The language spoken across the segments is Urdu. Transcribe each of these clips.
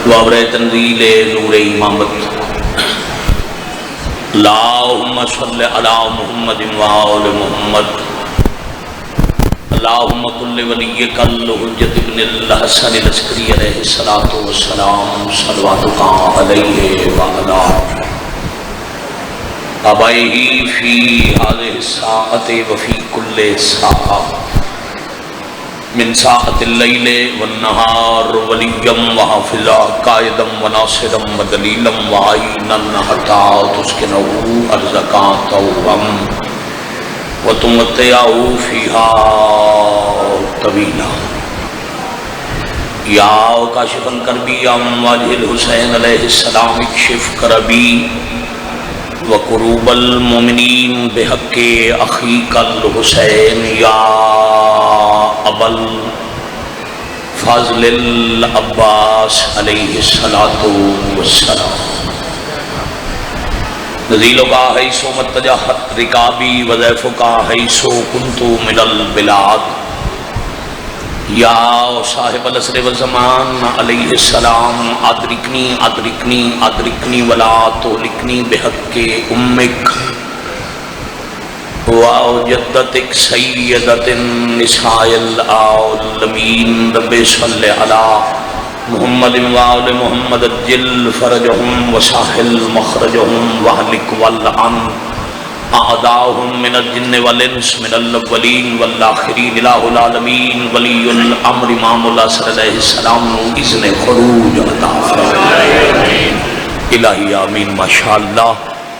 وابر تنزیل نور امامت اللہم صلی علی محمد وآل محمد اللہم کل ولیک الحجت ابن الحسن العسکری علیہ السلام صلواتک علیہ وعلا آبائہ فی هذه الساعة وفی کل ساعة من ساعة الليل والنهار وليا وحافظا قائدا وناصرا ودليلا وعينا حتى تسكنه أرزقا طوعا وتمتعه فيها طويلا یا کاشفا کربی عن وجه الحسین علیہ السلام اکشف کربی وقروب المؤمنین بحق اخیک الحسین یا ابل فاضل العباس علیہ السلام نزیلکا حیث متجہت رکابی وضیفکا حیث کنت من البلاد یا صاحب العصر والزمان علیہ السلام ادرکنی ادرکنی ادرکنی ولا تہلکنی بحق امک وجدتک سیدت النساء العالمین رب صلی علی محمد وآل محمد اجل فرجہم وساحل مخرجہم وحلک والعن اعداؤہم من الجن والانس من الاولین والآخرین الہ العالمین ولی الامر امام اللہ صلی اللہ علیہ وسلم اذن خروج عطا فرمائے الہی آمین ماشاءاللہ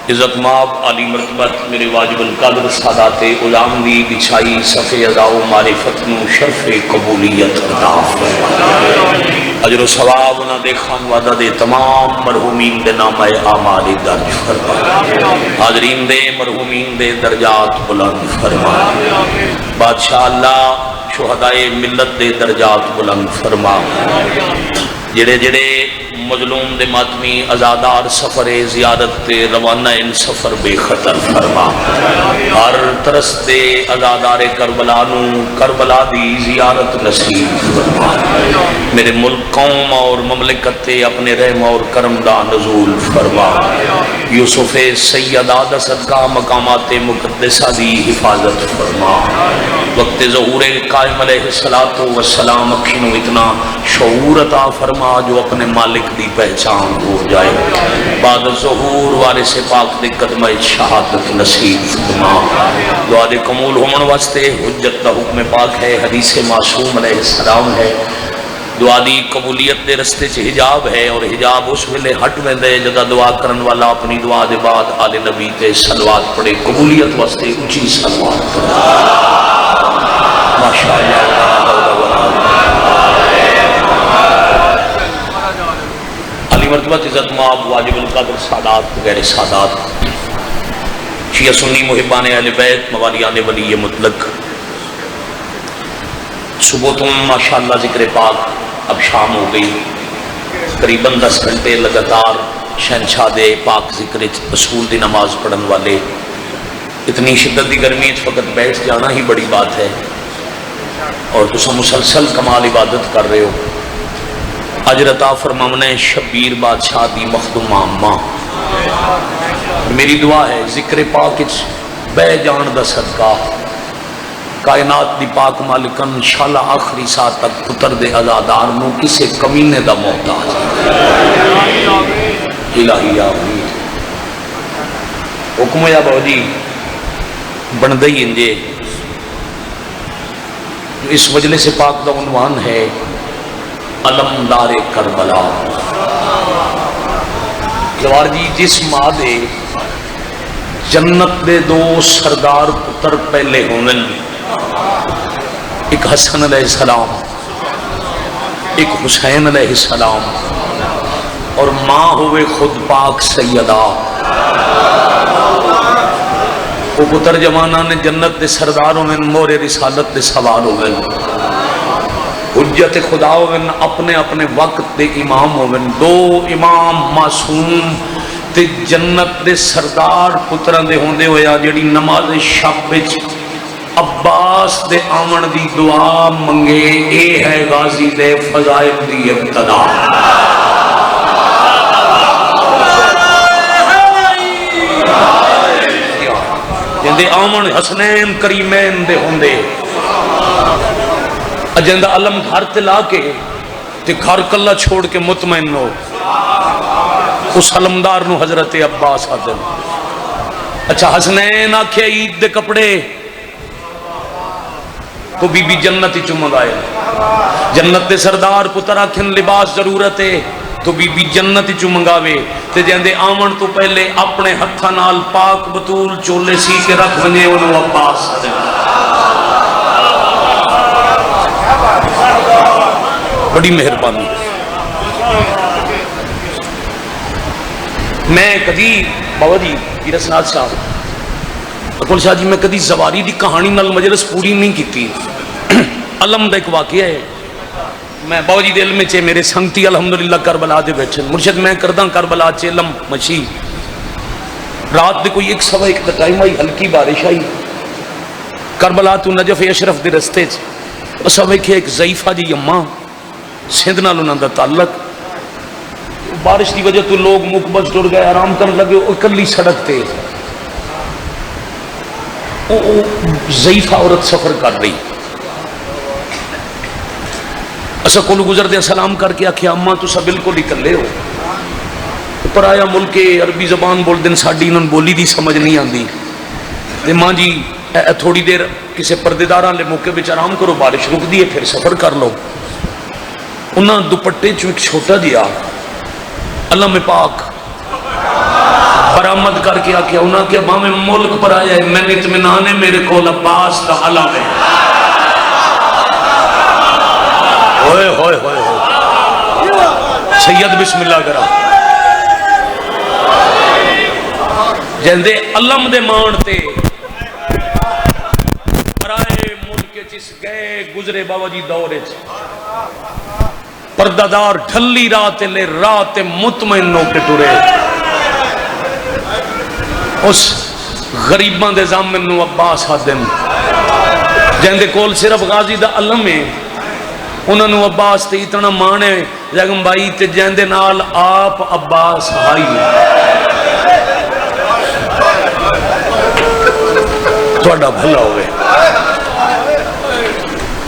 عزت ماب علی مرتبت میرے واجب القدر سادات علاموی بچھائی صفحہ ازاؤ معرفت نو شرف قبولیت عطا فرمائے اجر و ثواب نہ دیکھان وعدہ دے تمام مرحومین دے نام اعمال درج فرمائے حاضرین دے مرحومین دے درجات بلند فرمائے بادشاہ اللہ شہدائے ملت دے درجات بلند فرمائے جڑے جڑے مظلوم دے ماتمی ازادار سفر زیارت دے روانہ ان سفر بے خطر فرما ہر ترس دے ازادار کربلا نو کربلا دی زیارت نصیب فرما میرے ملک قوم اور مملکت تے اپنے رحم اور کرم دا نزول فرما یوسف سیدہ دا صدقہ مقامات مقدسہ دی حفاظت فرما وقت ظہور قائم علیہ السلام اکھینوں اتنا شعور عطا فرما جو اپنے مالک دی پہچان ہو جائے بعد ظہور وارث پاک دے قدمہ شہادت نصیب فرما دعا دے قبول ہومن واسطے حجت دا حکم پاک ہے حدیث معصوم علیہ السلام ہے دعا دی قبولیت دے رستے چ حجاب ہے اور حجاب اس ویلے ہٹ ویندے جدا دعا کرن والا اپنی دعا دے بعد آل نبی تے صلوات پڑھے قبولیت واسطے اونچی صلوات پڑھے ماشاءاللہ مرتبت عزت ماب واجب القدر سادات غیر سادات شیعہ سنی محبان اہل بیت موالیان ولی مطلق صبح تم ماشاءاللہ ذکر پاک اب شام ہو گئی قریباً 10 گھنٹے لگاتار شہنشاہ دے پاک ذکر رسول دی نماز پڑھن والے اتنی شدت دی گرمی فقط بیٹھ جانا ہی بڑی بات ہے اور تسا مسلسل کمال عبادت کر رہے ہو اجر عطا فرماونے شبیر بادشاہ دی مخدوم عامہ میری دعا ہے ذکر پاک بے جان دا صدقہ کائنات دی پاک مالکن انشاءاللہ آخری ساتھ تک پتر دے ازادار نو کسے کمینے دا محتاج الہی آمین حکم یا بہجی بندئی انجے اس وجلے سے پاک دا عنوان ہے علمدار کربلا جوار جی جس ماں دے جنت دے دو سردار پتر پہلے ہونے ایک حسن علیہ السلام ایک حسین علیہ السلام اور ماں ہوئے خود پاک سیدہ وہ پتر جوانہ نے جنت دے سردار ہوئے مورے رسالت دے سوار ہوئے حجت خدا ہوئن اپنے اپنے وقت دے امام ہوئن دو امام معصوم تے جنت دے سردار پتران دے ہوندے ہویا جڑی نماز شب وچ عباس دے آمن دی دعا منگے اے ہے غازی دے فضائل دی ابتدا جاندے آمن حسنین کریمین دے ہوندے اجندہ علم گھر تے لا کے تے گھر کلا چھوڑ کے مطمئن ہو اس علمدار نو حضرت عباس آدم اچھا حسنین آکھے عید دے کپڑے تو بی بی جنت ہی چمگائے جنت دے سردار پتر آکھن لباس ضرورت ہے تو بی بی جنت ہی چمگاوے تے جندے آمن تو پہلے اپنے ہتھا نال پاک بطول چولے سی کے رکھ ونجے انہوں عباس آدم بڑی مہربانی میں کدی بابا جی رسناد صاحب اکمل شاہ جی میں کدی زواری دی کہانی نال مجلس پوری نہیں کیتی علم دا ایک واقعہ ہے میں بابا جی دے علم چے میرے سنگتی الحمدللہ کربلا دے بیٹھے مرشد میں کرداں کربلا چے علم مچھی رات دے کوئی 1:15 دا ٹائم آئی ہلکی بارش آئی کربلا تو نجف اشرف دے رستے چ اسا ویکھے ایک ضعیفہ جی اماں سندھ نال انہاں دا تعلق بارش دی وجہ تو لوگ مقبض ٹر گئے آرام کرنے لگے اکلی سڑک تے ضعیفہ عورت سفر کر رہی اسا کولو گزر دے سلام کر کے آکھیا اماں تسا بالکل ہی کلے ہو پرایا ملک عربی زبان بول دن ساڈی انہوں بولی دی سمجھ نہیں آندی تے ماں جی تھوڑی دیر کسے پردیداراں لے موقع وچ آرام کرو بارش رک دی ہے پھر سفر کر لو انہاں دوپٹے چوں ایک چھوٹا جیا علم پاک برآمد کر کے آکھیا انہاں کہ ماں میں ملک پر آیا ہے میں اطمینان ہے میرے کول عباس دا علم ہے ہوئے ہوئے ہوئے ہوئے سید بسم اللہ کرا جہندے علم دے مانتے برائے ملک چس گئے گزرے بابا جی دورے پردادار ڈھلی رات لے رات مطمئن ہو کے ٹرے اس غریباں دے زامن نو عباس آدم جہندے کول صرف غازی دا علم ہے انہوں نے عباس تے اتنا مانے جگم بھائی تے جہندے نال آپ عباس آئی توڑا بھلا ہوئے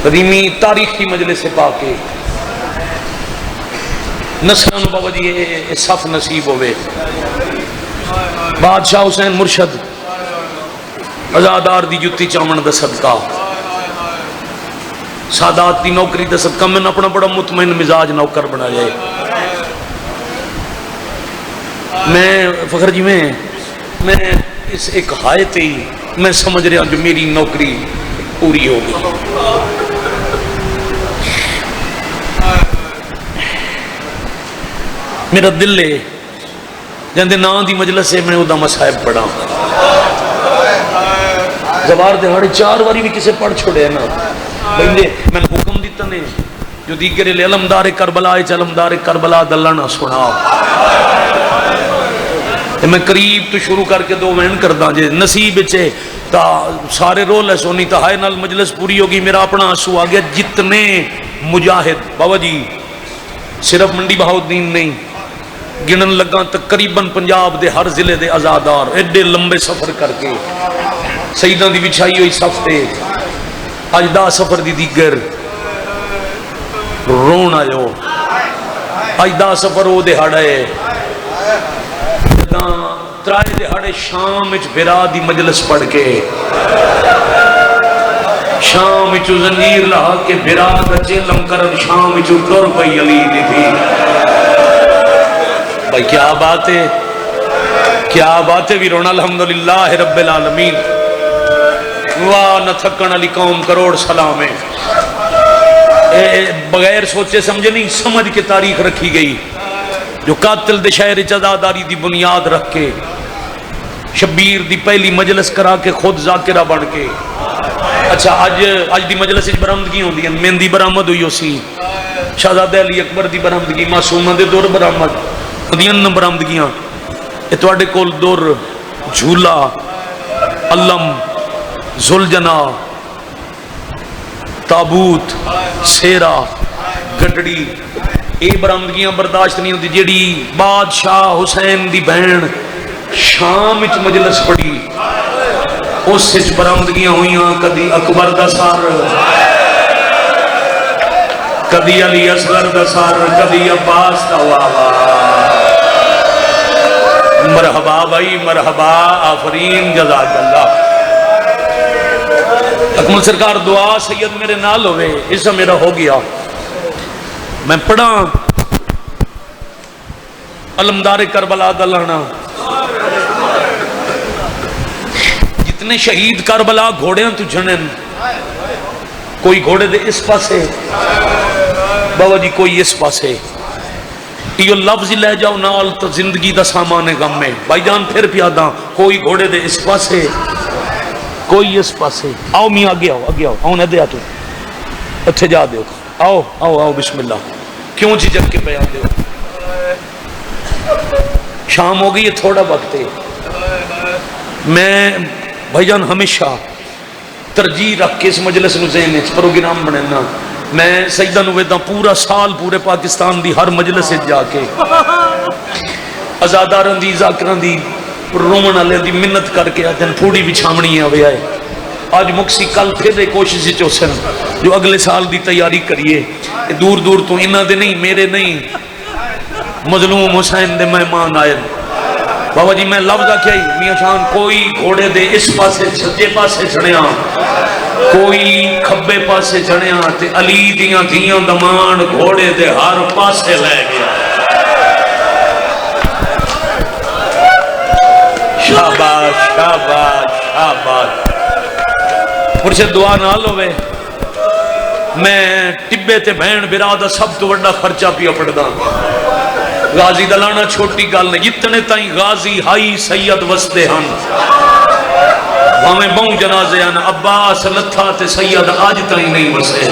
قدیمی تاریخی مجلس پاکے نسلان بابا جی صف نصیب ہوئے بادشاہ حسین مرشد ازادار دی جتی چامن دا صدقہ سادات دی نوکری دا صدقہ میں اپنا بڑا مطمئن مزاج نوکر بنا جائے میں فخر جی میں اس ایک حایت ہی میں سمجھ رہا جو میری نوکری پوری ہوگی میرا دل ہے جہاں نام دی مجلس سے میں ادا مسائب پڑھا زوار دہاڑے 4 واری بھی کسے پڑھ چھوڑے نا بھئی میں نے حکم دیتا نے جو دیگر لے علمدار کربلا ہے علمدار کربلا دلنا سنا میں قریب تو شروع کر کے 2 مہین کر دا جے نصیب چھے تا سارے رول ہے سونی تا ہائے نال مجلس پوری ہوگی میرا اپنا آنسو آ گیا جتنے مجاہد بابا جی صرف منڈی بہاؤدین نہیں گنن لگا تقریباً پنجاب دے ہر ضلع دے آزادار ایڈے لمبے سفر کر کے سیداں دی بچھائی ہوئی سفتے اجدا سفر دی دیگر رون آئیو اجدا سفر او دے ہڑے ترائے دے ہڑے شام اچ بھرا دی مجلس پڑھ کے شام اچو زنجیر لہا کے بھرا دا چیلم کرن شام اچو ٹر پئی علی دی تھی بھائی کیا بات ہے بھی رونا الحمدللہ رب العالمین واہ نہ تھکن علی قوم کروڑ سلام ہے بغیر سوچے سمجھے نہیں سمجھ کے تاریخ رکھی گئی جو قاتل دے شہر عزاداری دی بنیاد رکھ کے شبیر دی پہلی مجلس کرا کے خود ذاکرہ بڑھ کے اچھا آج دی مجلس اچ برامدگی ہوں دی مہندی برامد ہوئی اسی شہزادہ علی اکبر دی برامدگی معصومہ دے دور برامد دیاں برامدگیاں اتواڈے کول دور جھولا علم زلجنا تابوت سیرا گڈڑی اے برامدگیاں برداشت نہیں ہوتی جیڑی بادشاہ حسین دی بہن شام اچ مجلس پڑی اس سچ برآمدگیاں ہوئیاں، کدی اکبر دا سر، کدی علی اصغر دا سر، کدی عباس دا واوا۔ مرحبا بھائی مرحبا، آفرین، جزاک اللہ۔ اکمل سرکار دعا سید میرے نال ہوئے، حصہ میرا ہو گیا۔ میں پڑھا علمدار کربلا دا لانا، جتنے شہید کربلا گھوڑے ہیں تو جنن، کوئی گھوڑے دے اس پاسے بابا جی، کوئی اس پاسے، یہ لفظ لے جاؤ نال تو زندگی دا سامان غم میں۔ بھائی جان پھر پیادا، کوئی گھوڑے دے اس پاسے کوئی اس پاسے۔ آؤ میاں آگے آؤ، آگے آؤ، آؤ نہ دیا تو اچھے جا دیو، آؤ آؤ آؤ، بسم اللہ۔ کیوں جھجک کے پہ آتے ہو؟ شام ہو گئی ہے، تھوڑا وقت ہے۔ میں بھائی جان ہمیشہ ترجیح رکھ کے اس مجلس نو ذہن وچ پروگرام بنانا، میں سجدہ نو ویداں پورا سال پورے پاکستان دی ہر مجلس وچ جا کے ازاداراں دی، ذاکراں دی، رومن والے دی منت کر کے آدن پھوڑی بچھاونی ہے ہویا ہے۔ آج مکسی کل پھر ایک کوشش چوسن جو اگلے سال دی تیاری کریے، دور دور تو انہاں دے نہیں، میرے نہیں، مظلوم حسین دے مہمان آئے۔ بابا جی میں لفظ آکھیا ہی میاں شان، کوئی گھوڑے دے اس پاسے سجے پاسے چڑھیا، کوئی کھبے پاسے چڑھیا، تے علی دیاں دھیاں دمان گھوڑے دے ہر پاسے لے گیا۔ شاباش شاباش شاباش۔ پرچے دعا نال ہوئے، میں ٹبے تے بہن برادہ سب تو بڑا خرچہ پیا پڑھدا۔ غازی دلانا چھوٹی گل نہیں، اتنے تائیں غازی ہائی سید وستے ہن، ہمیں بہوں جنازے ہیں، عباس لتھا تے سید آج تائیں نہیں وسے۔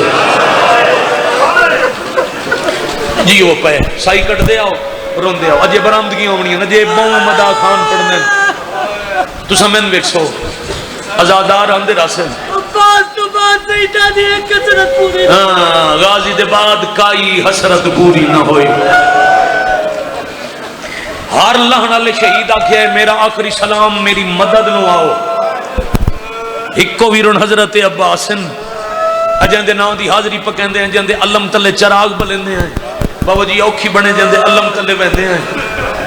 جی وہ پہ سائی کٹ دے آؤ، رون دے آؤ، اجے برآمدگیاں ہونی ہیں، جے بہوں مدا خان پڑھنے تو سمین ویکسو ازادار اندر راسل غازی دے بعد کائی حسرت پوری نہ ہوئی۔ ہر لہن علی شہید آکھے میرا آخری سلام میری مدد نو آؤ۔ ہکو ویرون حضرت عباسن اجن دے نام دی حاضری پکندے ہیں، جن دے علم تلے چراغ بلندے ہیں، بابا جی اوکھی بنے جن دے علم تلے ویندے ہیں۔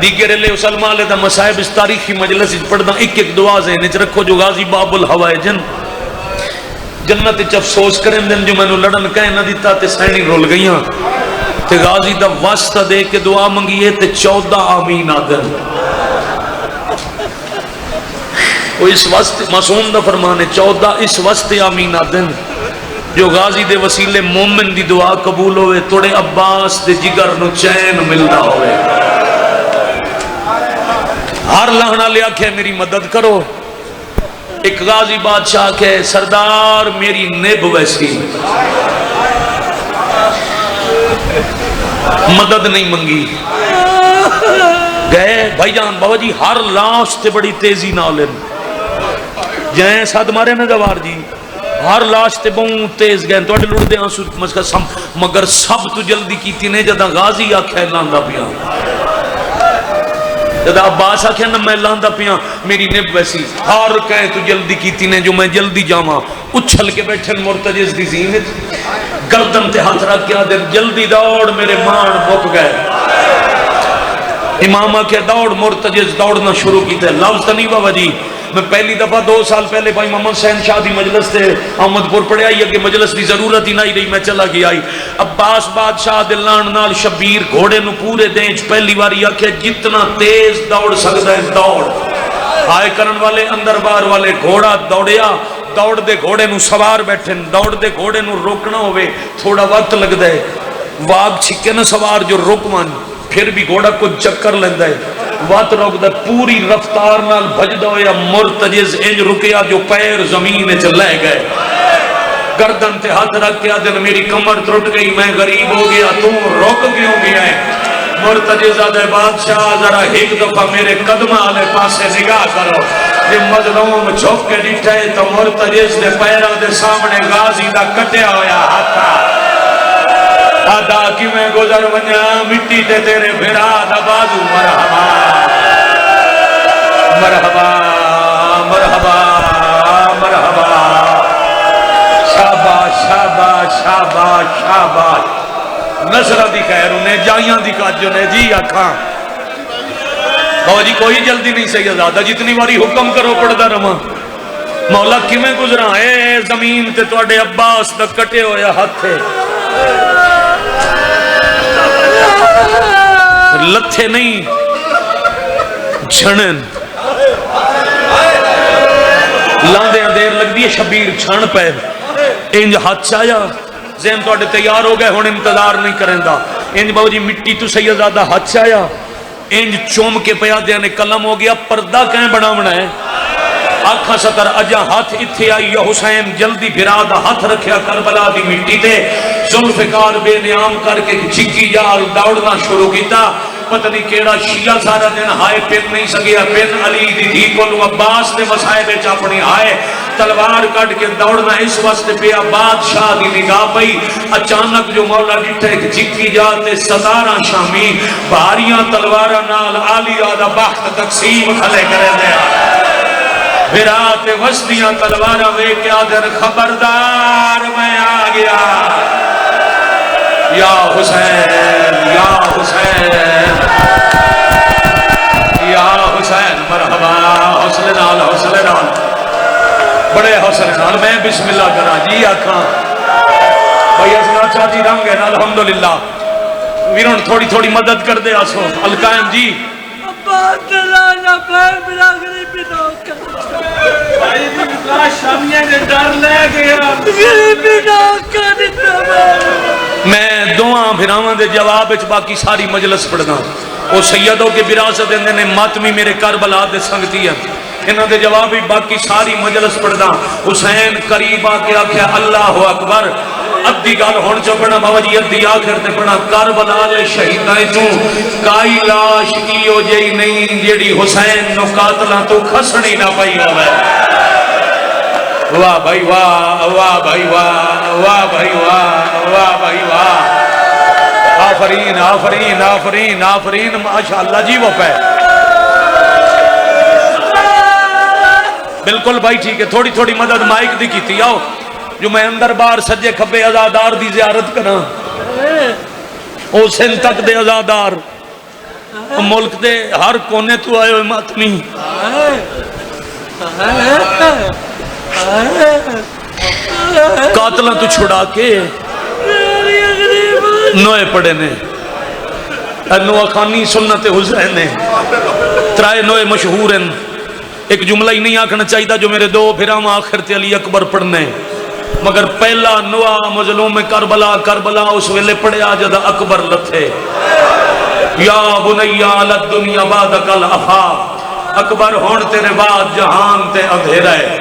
دیگر علیہ وسلم علیہ دا مسائب اس تاریخی مجلس پڑھدا، ایک ایک دعا ذہن وچ رکھو جو غازی باب الحوائجن جنت وچ افسوس کرن دن جو مینوں لڑن کہہ نہ دیتا تے سینی رول گئیاں، تے غازی دا واسطہ دے کے دعا منگیے تے 14 آمین آدن۔ وہ اس واسطے معصوم دا فرمانے 14 اس واسطے آمین آدن جو غازی دے وسیلے مومن دی دعا قبول ہوئے، توڑے عباس دے جگر نو چین ملدا ہوئے۔ ہر لہنا لیا کہ میری مدد کرو۔ ایک غازی بادشاہ کہ سردار میری نب ویسی، مدد نہیں منگی، گئے بھائی جان بابا جی ہر لاش تے بڑی تیزی نالن جائیں ساتھ مارے نا جوار جی، ہر لاش تے بہوں تیز گئے تو اٹھ لڑ دے آنسو مگر سب تو جلدی کی تھی نے جدہ غازی آکھے لاندہ پیا، جدہ عباس آکھے نا میں لاندہ پیا میری نب ویسی، ہر کہیں تو جلدی کی تھی نے جو میں جلدی جاما، اچھل کے بیٹھن مرتجز دی زینت گردن تے ہاتھ رکھ کے آدھر جلدی دوڑ میرے مان بک گئے۔ امامہ کے دوڑ مرتجز دوڑنا شروع کی تھے، لفظ تنی بابا جی میں پہلی دفعہ 2 سال پہلے بھائی محمد حسین شاہ دی مجلس تھے احمد پور پڑے آئی کہ مجلس دی ضرورت ہی نہیں رہی، میں چلا گیا آئی عباس بادشاہ دلان نال شبیر گھوڑے نو پورے دینچ پہلی باری آکھے جتنا تیز دوڑ سکتا ہے دوڑ، آئے کرن والے اندر بار والے گھوڑا دوڑیا، دوڑ دے گھوڑے نو سوار بیٹھن، دوڑ دے گھوڑے نو روکنا ہوئے تھوڑا وقت لگ دے، واگ چھکے نہ سوار جو روکمان پھر بھی گھوڑا کو چکر لیندہ ہے، وقت روک دے پوری رفتار نال بھجدہ ہویا مرتجز انج رکیا جو پیر زمین چلے گئے، گردن تے ہاتھ رکھ کے آدھے میری کمر ترٹ گئی میں غریب ہو گیا تو روک کیوں گیا ہے، مرتجز آدھے بادشاہ ذرا ایک دفعہ میرے قدمہ آلے پاسے نگاہ کرو، یہ مظلوم جھوک کے ڈٹھے تو مرتجز دے پیرہ دے سامنے غازی دا کٹیا ہویا ہاتھا آدھا کی میں گزر ونیا مٹی تے تیرے بھرا دا بازو مرحبا مرحبا مرحبا مرحبا شاباش شاباش شاباش شاباش نصرہ دی خیر انہیں جائیاں دی کاج انہیں جی آکھاں بابا جی کوئی جلدی نہیں سیدادہ جتنی باری حکم کرو پڑھدا رہواں مولا کیویں گزرا اے زمین تے تواڈے عباس دا کٹے ہویا ہاتھ ہے لتھے نہیں چھڑن لاندیاں دیر لگ دی شبیر چھڑ پہ انج ہاتھ چایا ذہن تواڈے تیار ہو گئے ہن انتظار نہیں کریندا انج بابا جی مٹی تو سیدادہ ہاتھ چایا انج چوم کے پیادیاں نے قلم ہو گیا پردہ کہیں بناونا ہے آنکھاں ستر اجا ہاتھ اتھے آئی یا حسین جلدی بھرادہ ہاتھ رکھیا کربلا دی مٹی تے ذوالفقار بے نیام کر کے چکی جال دوڑنا شروع کیتا پتہ نہیں کیڑا شیعہ سارا دن ہائے پن نہیں سکیا پن علی دی دھی کو عباس نے مسائے بے چاپنی ہائے تلوار کٹ کے دوڑنا اس وقت پہ بادشاہ دی نگاہ پئی اچانک جو مولا ڈٹھے ایک چکی جاتے 17 شامی بھاریاں تلوارہ نال آلی آدھا بخت تقسیم کھلے کرے دیا برات وسطیاں تلوارہ وے کیا در خبردار میں آ گیا یا حسین یا حسین یا حسین مرحبا حسن نال بڑے حسن نال میں بسم اللہ کرا جی آکھاں بھائی اسنا چاچی رنگ ہے الحمدللہ ویرون تھوڑی تھوڑی مدد کر دے آسو القائم جی عباس لانا پھر بلاغری پیدا کر بھائی بلا شامیہ نے ڈر لے گیا غریبی نہ کر میں دعاں بھراواں دے جواب وچ باقی ساری مجلس پڑھنا او سیدوں کے وراثت اندے نے ماتمی میرے کربلا دے سنگتی ہے انہاں دے جواب بھی باقی ساری مجلس پڑھنا حسین قریب آ کے آکھیا اللہ اکبر ادھی گل ہون چپنا بابا جی ادھی آخر تے پڑھنا کربلا لے شہیدائیں تو کائی لاش ایو جئی نہیں جیڑی حسین نو قاتلاں تو کھسنی نہ پئی ہوئے واہ بھائی واہ واہ بھائی واہ واہ بھائی واہ واہ بھائی واہ آفرین آفرین آفرین آفرین ماشاءاللہ جی وہ پہ بالکل بھائی ٹھیک ہے تھوڑی تھوڑی مدد مائک دی کیتی آؤ جو میں اندر بار سجے کھبے ازادار دی زیارت کرنا او سن تک دے ازادار ملک دے ہر کونے تو آئے ہوئے ماتمی قاتلہ تو چھڑا کے نوے پڑے نے نوہ خانی سنت حسین نے ترائے نوے مشہور ہیں ایک جملہ ہی نہیں آکھنا چاہیدہ جو میرے دو بھرام آخر تے علی اکبر پڑھنے مگر پہلا نوہ مظلوم کربلا کربلا اس ویلے پڑھے آجدہ اکبر لتھے یا بنیہ لدنیا بعدک الافا اکبر ہون تیرے بعد جہان تے اندھیرہ ہے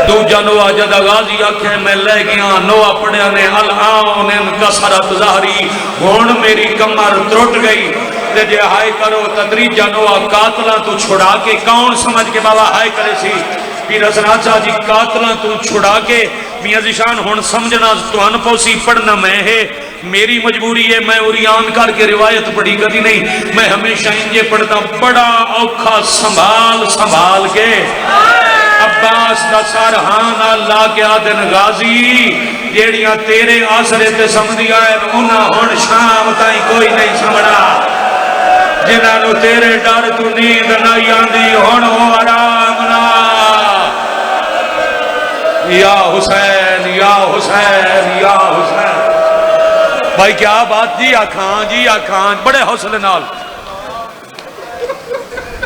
دو جنوہ جدہ غازی آکھیں میں لے گیا نوہ پڑھیا نے الان ان کسرت ظاہری ہون میری کمر ترٹ گئی تے جے ہائے کرو تدریج جنوہ قاتلہ تو چھڑا کے کون سمجھ کے بابا ہائے کرے سی پیر حسن آچا جی قاتلہ تو چھڑا کے میاں زیشان ہون سمجھنا تو انپوسی پڑھنا میں ہے میری مجبوری ہے میں اوریان کر کے روایت پڑھی کری نہیں میں ہمیشہ انجے پڑھتا بڑا اوکھا سنبھال سنبھال کے عباس دا سارحان اللہ کے آدن غازی جیڑیاں تیرے آسرے تے سمجھی آئے انہاں ہون شام تائیں کوئی نہیں سمجھا جنہاں نو تیرے ڈر تو نیند نہ آندی ہون ہو آرام نہ یا حسین یا حسین یا حسین بھائی کیا بات جی آکھان بڑے حوصلے نال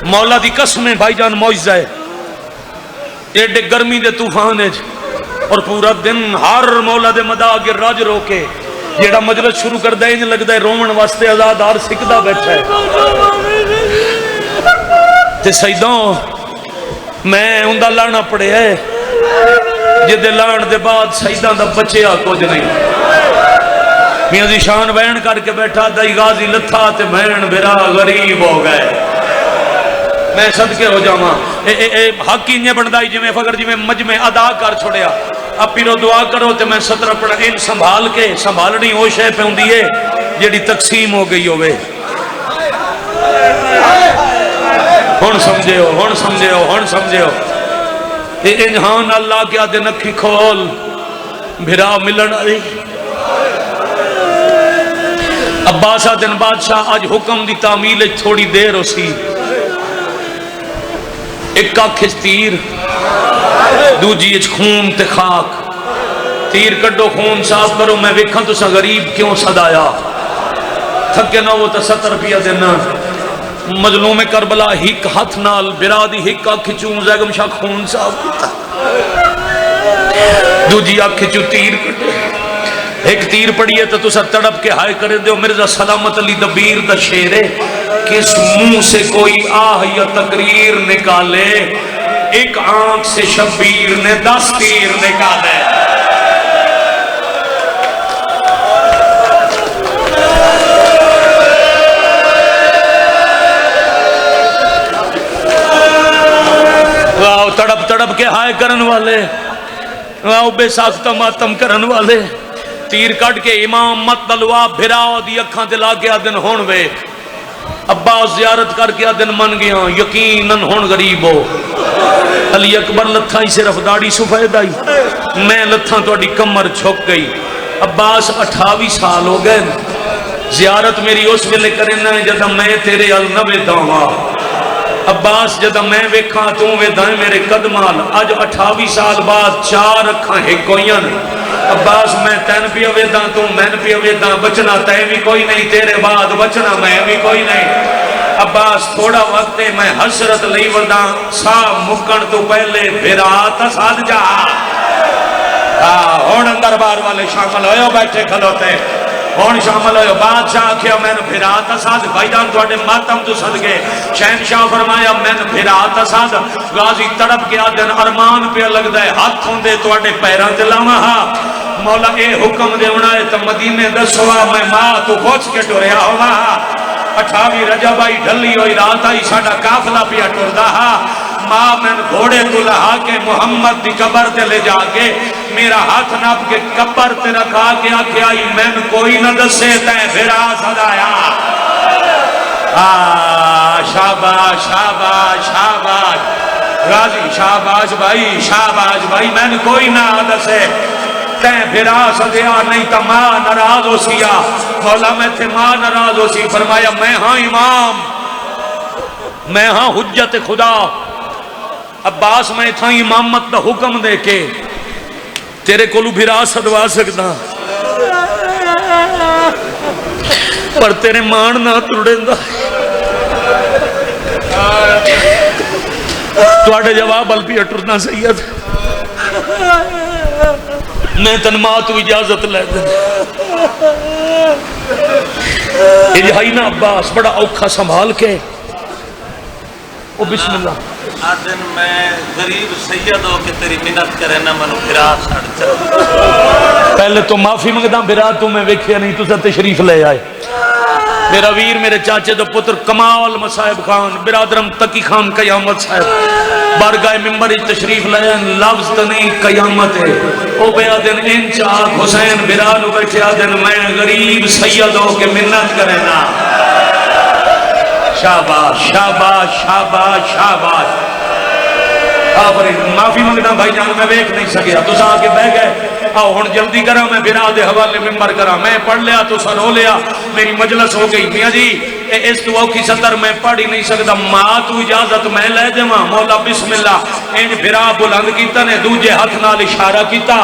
مولا دی قسمیں بھائی جان معجزہ ہے ایڈے گرمی دے طوفان ہے اور پورا دن ہر مولا دے مداغ راج رو کے جیڑا مجلس شروع کر دے انج لگ دے رومن واسطے ازادار سکدہ بیٹھا ہے تے سیدوں میں اندہ لانا پڑے ہے جدے لان دے بعد سیدان دا بچیا کچھ نہیں میاں زیشان بین کر کے بیٹھا دائی غازی لتھا تے بین برا غریب ہو گئے میں صدقے ہو جاما حق انجے بندائی جی میں فکر جی میں مجمع ادا کر چھوڑیا اب پیرو دعا کرو تے میں ستر پڑھا ان سنبھال کے سنبھالنی ہو شے پہ ہوں دیئے جیڑی تقسیم ہو گئی ہوئے ہون سمجھے ہو انجان اللہ کیا دے نکھی کھول بھرا ملن آئی عباسہ دن بادشاہ آج حکم دی تعمیل تھوڑی دیر ہو سی ایک آنکھ تیر دوجی اچ خون تے خاک تیر کڈو خون صاف کرو میں ویکھاں تو سا غریب کیوں صدایا تھکے نہ وہ تا 70 روپیہ دینا مظلوم کربلا ہک ہاتھ نال برادی ہک آنکھ چون زیگم شاہ خون صاف کیتا دوجی آنکھ چو تیر کٹے ایک تیر پڑی ہے تو تسا تڑپ کے ہائے کرے دے مرزا سلامت علی دبیر دا شیرے کس منہ سے کوئی آہ یا تقریر نکالے ایک آنکھ سے شبیر نے 10 تیر نکالے تڑپ تڑپ کے ہائے کرن والے واؤ بے ساختہ ماتم کرن والے تیر کٹ کے امام مت دلوا بھرا دی اکھاں دلا کے آدن ہون وے عباس زیارت کر کے آدن من گیا یقیناً ہون غریب ہو علی اکبر لتھاں ہی صرف داڑھی سفید آئی میں لتھاں تو اڈی کمر چھک گئی عباس 28 سال ہو گئے زیارت میری اس ویلے کرنا ہے جدہ میں تیرے النوے داواں عباس جدہ میں ویکھاں تو ویدائیں میرے قدمال آج 28 سال بعد 4 اکھاں ہکوئیاں عباس میں تین پیا ویداں تو میں پیا ویداں بچنا تے بھی کوئی نہیں تیرے بعد بچنا میں بھی کوئی نہیں عباس تھوڑا وقت ہے میں حسرت لئی ورداں سا مکن تو پہلے بھرات ساتھ جا ہون دربار والے شامل ہوئے بیٹھے کھلوتے ہون شامل ہوئے بادشاہ کیا میں نے بھرات ساتھ بھائیدان تو اڈے ماتم تو صدقے شہنشاہ فرمایا میں نے بھرات ساتھ غازی تڑپ کیا دن ارمان پہ لگ دے ہاتھ ہوں دے تو اڈے پیران دلاما مولا اے حکم دے انائے تو مدینے دسوا میں ماں تو پوچھ کے ٹوریا ہوا 28 رجب آئی ڈھلی ہوئی رات آئی ساڑا کافلہ پیا ٹور دا ماں میں گھوڑے تو لہا کے محمد دی قبر تے لے جا کے میرا ہاتھ ناپ کے قبر تے رکھا کے آکے آئی میں کوئی نہ دسے تے بھرا صدایا شاباش شاباش شاباش غازی شاباش بھائی میں کوئی نہ دسے تے بھرا صدیا نہیں تا ماں ناراض ہو سیا مولا میں تھے ماں ناراض ہو سی فرمایا میں ہاں امام میں ہاں حجت خدا عباس میں تھا امامت دا حکم دے کے تیرے کولو بھرا صدوا سکتا پر تیرے مان نہ تڑے دا تو آڑے جواب الپی اٹرنا سید میں تنماں تو اجازت لے دیں اجہائی نا عباس بڑا اوکھا سنبھال کے او بسم اللہ آدن میں غریب سید ہو کہ تیری منت کرے نہ منو بھرا سڑ چاہ پہلے تو معافی منگداں بھرا تو میں ویکھیا نہیں تو سے تشریف لے آئے میرا ویر میرے چاچے دو پتر کمال مصاحب خان برادرم تقی خان قیامت صاحب بارگاہ ممبر تشریف لائن لفظ تنی قیامت ہے او بے آدن انچاک حسین برانو بیٹھے آدن میں غریب سید ہو کے منت کرے نا شاباش شاباش شاباش شاباش آفرین معافی منگنا بھائی جان میں بیک نہیں سکیا تو سا آگے بہ گئے آؤ ہن جلدی کرا میں بنا دے حوالے ممبر کرا میں پڑھ لیا تو سر ہو لیا میری مجلس ہو گئی میاں جی اس دعا کی سطر میں پڑھ ہی نہیں سکتا ماں تو اجازت میں لے دے ماں مولا بسم اللہ انج بھرا بلند کیتا نے دوجے ہاتھ نال اشارہ کیتا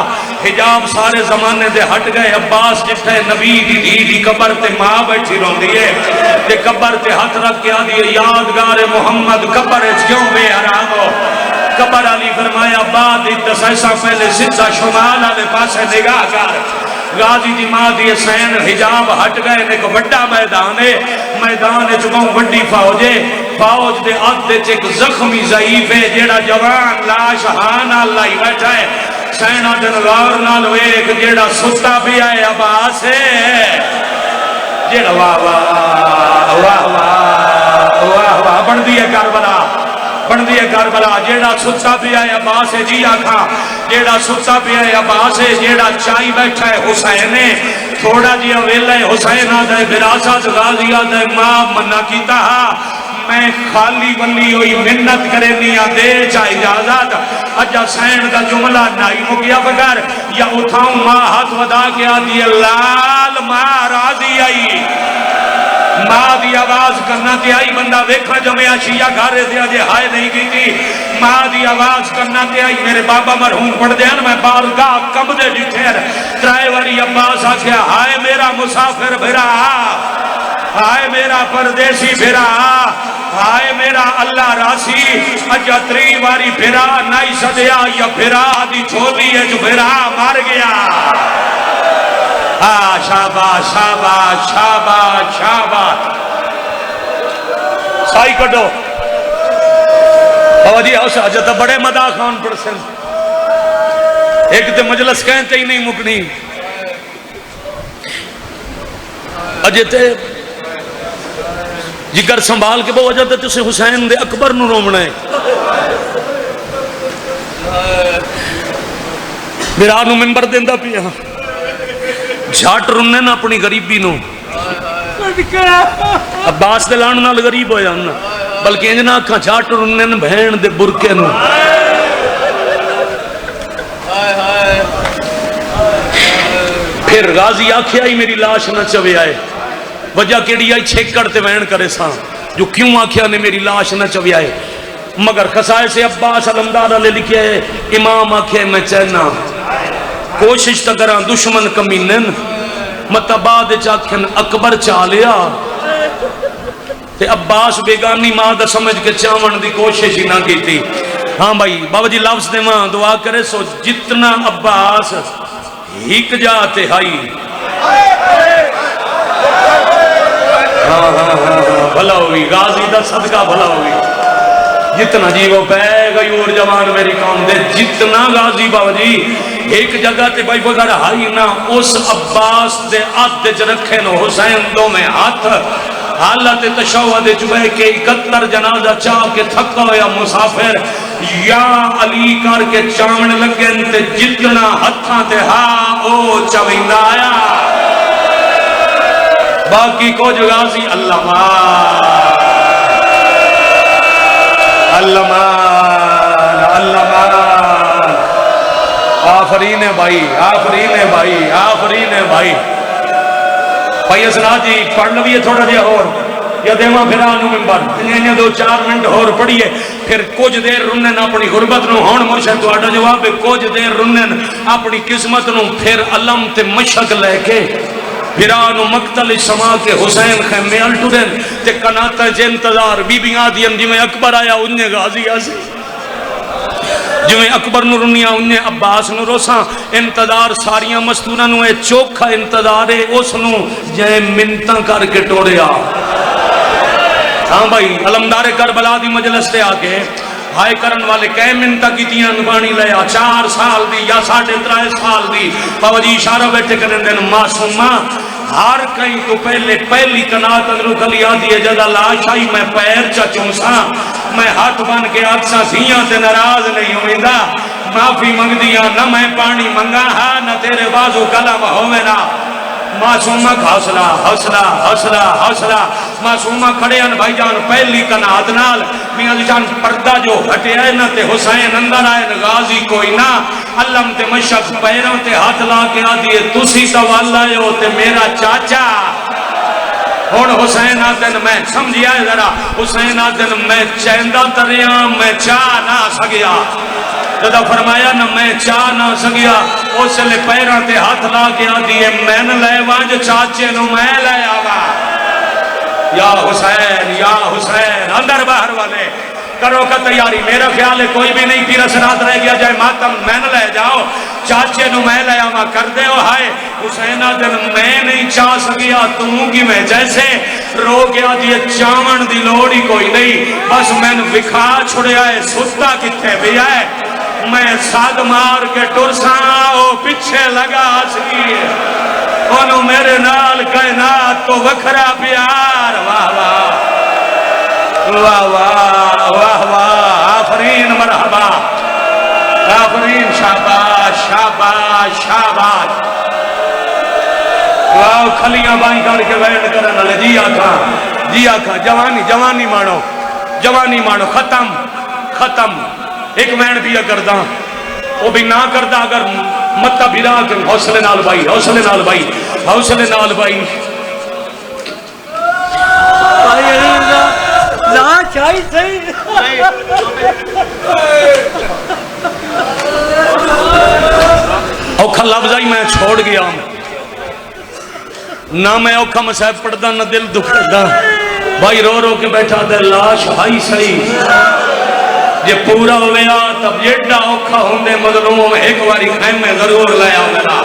حجاب سارے زمانے دے ہٹ گئے عباس جتھے نبی دی دی قبر تے ماں بیٹھی رون دیئے تے قبر تے ہاتھ رکھ کے آدھئے یادگار محمد قبر کیوں بے حرام ہو قبر علی فرمایا بعد دسائسا پہلے سدھا شمال آلے پاسے نگاہ کر غازی دی ماں دی حسین حجاب ہٹ گئے ایک بڑا میدان ہے میدان چکوں بڑی فوج ہے فوج دے آدھے چک زخمی ضعیف ہے جیڑا جوان لاش ہان اللہ ہی بیٹھا ہے سینہ دن غور نال ایک جیڑا ستا بھی آئے عباس ہے جیڑا واہ واہ واہ واہ واہ واہ بڑھ دیئے کربلا بڑھ دیئے کربلا جیڑا ستا بھی آئے عباس ہے جی آکھا جیڑا ستا بھی آئے عباس ہے جیڑا چائی بیٹھا ہے حسین ہے تھوڑا جی اویلہ حسین آدھے براسات غازی آدھے ماں منہ کیتا ہا میں خالی ولی ہوئی منت کرے نیا دے چاہ اجازت اجا سین دا جملہ نائی مکیا بگر یا اٹھاؤں ماں ہاتھ ودا کے آدھی لال ماں راضی آئی ماں دی آواز کرنا تے آئی بندہ ویکھا جمعہ شیعہ گھارے دیا جے ہائے نہیں کی تھی ماں دی آواز کرنا تے آئی میرے بابا مرحوم پڑھ دیا میں بارگاہ کم دے ڈٹھیر ڈرائیوری عباس آکھیا ہائے میرا مسافر بھرا ہائے میرا پردیسی بھرا ہائے میرا اللہ راسی اجا تری واری بھرا نائی سدیا یا بھرا دی چھولی ہے جو بھرا مار گیا شاباش شاباش شاباش شاباش سائی کٹو بابا جی ہاؤس آجتا بڑے مداح خان پڑسن ایک تے مجلس کہتے ہی نہیں مکنی اجتے جگر سنبھال کے بہو جاتے تسے حسین دے اکبر نو رومنا ہے میرا نو منبر دیندہ پیا جھاٹ رننے نا اپنی غریبی نو عباس دے لان نال غریب ہو جانا بلکہ انجنا کھا جھاٹ رننے نا بہن دے برکے نو پھر غازی آکھے آئی میری لاش نہ چوے آئے وجہ کیڑی آئی چھیکڑ تے وین کرے ساں جو کیوں آکھیا نے میری لاش نہ چوے آئے مگر خسائے سے عباس علمدارہ لے لکھے امام آکھے میں چہنا کوشش تکران دشمن کمینن متباد چاکھن اکبر چالیا تے عباس بیگانی مادہ سمجھ کے چاون دی کوشش ہی نہ کی تھی ہاں بھائی بابا جی لفظ دے ماں دعا کرے سو جتنا عباس ہک جاتے ہائی بھلا ہوئی غازی دا صدقہ بھلا ہوئی جتنا جی وہ پہ گئی اور جوان میری قوم دے جتنا غازی بابا جی ایک جگہ تے بھائی وغیر ہائی نا اس عباس دے آدھے چ رکھے نو حسین دو میں ہاتھ حالت تشہد جبہ کے 71 جنازہ چاہ کے تھکا ہویا مسافر یا علی کر کے چاون لگن تے جتنا ہتھاں تے ہاں او چویندا آیا باقی کو جو غازی اللہ مان اللہ مان اللہ مان آفرین ہے بھائی آفرین ہے بھائی آفرین ہے بھائی بھائی اسنا جی پڑھ لویے تھوڑا جے اور یا دیمہ پھرانو ممبر انہیں 2-4 منٹ اور پڑھئے پھر کچھ دیر رنن اپنی غربت نو ہون مرشد تو آٹا جواب ہے کچھ دیر رنن اپنی قسمت نو پھر علم تے مشک لے کے پھرانو مقتل سما کے حسین خیمے الٹورن تے کناتا جے انتظار بی بی آدین جی میں اکبر آیا انہیں غازی آسی جو میں اکبر نو رنیا انہیں عباس نو روساں انتظار ساریاں مستورہ نو چوکھا انتظار اس نو جے منتاں کر کے ٹوڑیا ہاں بھائی علمدار کربلا دی مجلس تے آگے ہائے کرن والے کہے منتہ کی تیاں نبانی لیا 4 سال دی یا 3.5 سال دی بابا جی اشارہ بیٹھے کرن دین معصومہ ہر کہیں تو پہلی کنات اندرو کلی آدھی ہے جدہ لاشائی میں پیر چچوں سا میں ہاتھ بن کے آکسا سیاں تے ناراض نہیں ہوئندہ معافی منگ دیا نہ میں پانی منگا ہاں نہ تیرے بازو کلم ہوئے نا معصومہ حوصلہ حوصلہ حوصلہ حوصلہ معصومہ کھڑے ہیں بھائی جان پہلی کنات نال میاں جان پردہ جو ہٹے آئے نا تے حسین اندر آئے غازی کوئی نا علم تے مشک پیروں تے ہاتھ لا کے آدھئے تسی سوال آئے ہو تے میرا چاچا اور حسین آدن میں سمجھیا ہے ذرا حسین آدن میں چیندہ تریاں میں چاہ نہ سگیا جدہ فرمایا نہ میں چاہ نہ سگیا اس لئے پیرہ تے ہاتھ لا کے آدھئے میں نہ لے وانج چاچے نو میں لے آگا یا حسین اندر باہر والے کرو کا تیاری میرا خیال ہے کوئی بھی نہیں پیر سنات رہ گیا جائے ماتم میں نہ لے جاؤ چاچے نو میں لے آما کر دے ہو ہائے حسین آدن میں نہیں چاہ سکیا تمہوں کی میں جیسے رو گیا دیئے چاون دی لوڑی کوئی نہیں بس میں نے بکھا چھڑے آئے ستا کتے بھی آئے میں ساد مار کے ٹرساں او پچھے لگا سی انہوں میرے نال کائنات تو وکھرا پیار واہ واہ واہ واہ واہ واہ آفرین مرحبا آفرین شاباش شاباش شاباش واہ کھلیاں بائیں کر کے وینڈ کرن والے جی آکھا جوانی مانو جوانی مانو ختم ختم ایک وین بھی کردہ وہ بھی نہ کردہ اگر متا بھی رہا کہ حوصلے نال بھائی حوصلے نال بھائی حوصلے نال بھائی لا چاہی صحیح اوکھا لفظ آئی میں چھوڑ گیا نہ میں اوکھا مسائب پڑھدا نہ دل دکھڑدا بھائی رو رو کے بیٹھا دے لاش ہائی صحیح یہ پورا ہویا تب جیڑا اوکھا ہوندے مظلوموں میں ایک واری خیم میں ضرور لیا میرا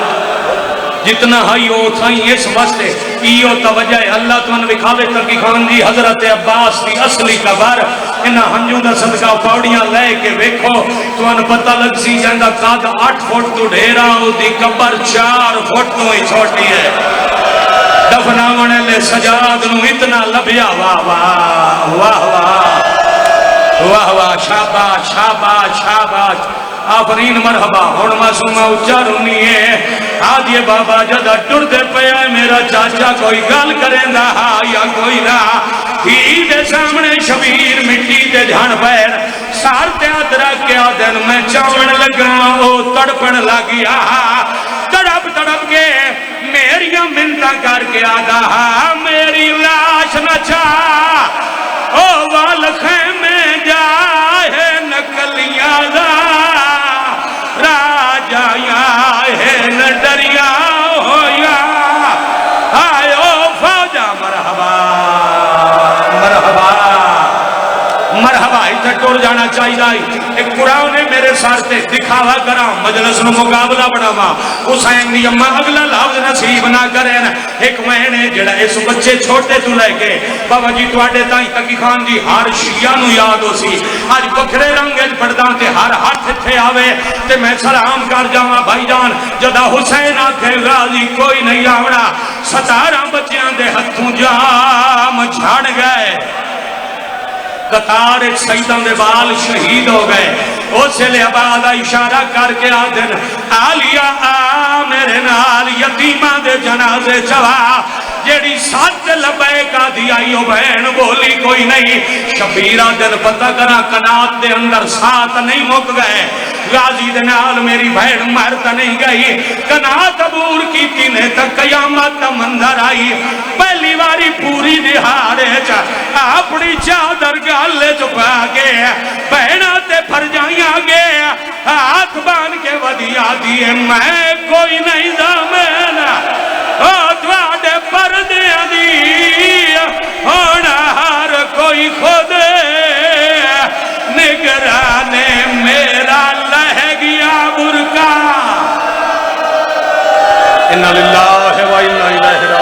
جتنا ہائی ہو تھائیں اس واسطے ایو توجہ اللہ تو ان وکھاوے تکی خان جی حضرت عباس دی اصلی کبر انہا ہنجوں دا صدقہ پاوڑیاں لے کے ویکھو تو ان پتہ لگ سی جندہ قاد 8 فٹ تو ڈھیرا ہو دی کبر 4 فٹ تو ہی چھوٹی ہے دفناونے لے سجاد نو اتنا لبیا واہ واہ واہ واہ واہ واہ شاباش شاباش شاباش آفرین مرحبا ہون معصومہ اچھا رونی ہے آج یہ بابا جدہ ٹر دے پیا میرا چاچا کوئی گال کریں دا یا کوئی نہ ہی دے سامنے شبیر مٹی دے جھان پیر سارتے آدرہ کے آدن میں چاون لگا او تڑپن لگیا تڑپ تڑپ کے میری منتہ کر کے آدھا میری لاش نہ چاہ او وال خیمے جائے نکلیاں دا راجہ یا ہے نہ دریا ہویا آئے او فوجہ مرحبا مرحبا مرحبا اتھا ٹور جانا چاہیے ایک قرآن نے میرے سارتے دکھاوا کرا مجلس نو مقابلہ بڑھاوا حسین دی اممہ اگلا لفظ نصیب نہ کریں ایک مہینے جڑا اس بچے چھوٹے تو لے کے بابا جی توڑے تائیں تکی خان جی ہر شیعہ نو یاد ہو سی آج بکھرے رنگج پڑھدان تے ہر ہاتھ تھے آوے تے میں سلام کر جاواں بھائی جان جدا حسین آکھے غازی کوئی نہیں آوڑا 17 بچیاں دے ہتھوں جام جھاڑ گئے قطار ایک سیدان دے بال شہید ہو گئے اسے لے بعد اشارہ کر کے آدھن آلیا میرے نال یتیمہ دے جنازے چوا جیڑی ساتھ لبے کا دیائیو بہن بولی کوئی نہیں شبیرہ دل پتہ کرا کنات دے اندر ساتھ نہیں مک گئے غازی دے نال میری بہن مرد نہیں گئی کنات عبور کی تینے تک قیامت منظر آئی پہلی واری پوری دہاڑے چا اپنی چادر گالے چپا گئے بہناتے پھر جائیاں گئے ہاتھ بان کے ودیا دیئے میں کوئی نہیں زامنا دوادے پردے دی ہونا ہر کوئی خود نگرانے میرا لہ گیا برکا اِنَّا لِلَّهِ وَإِنَّا إِلَيْهِ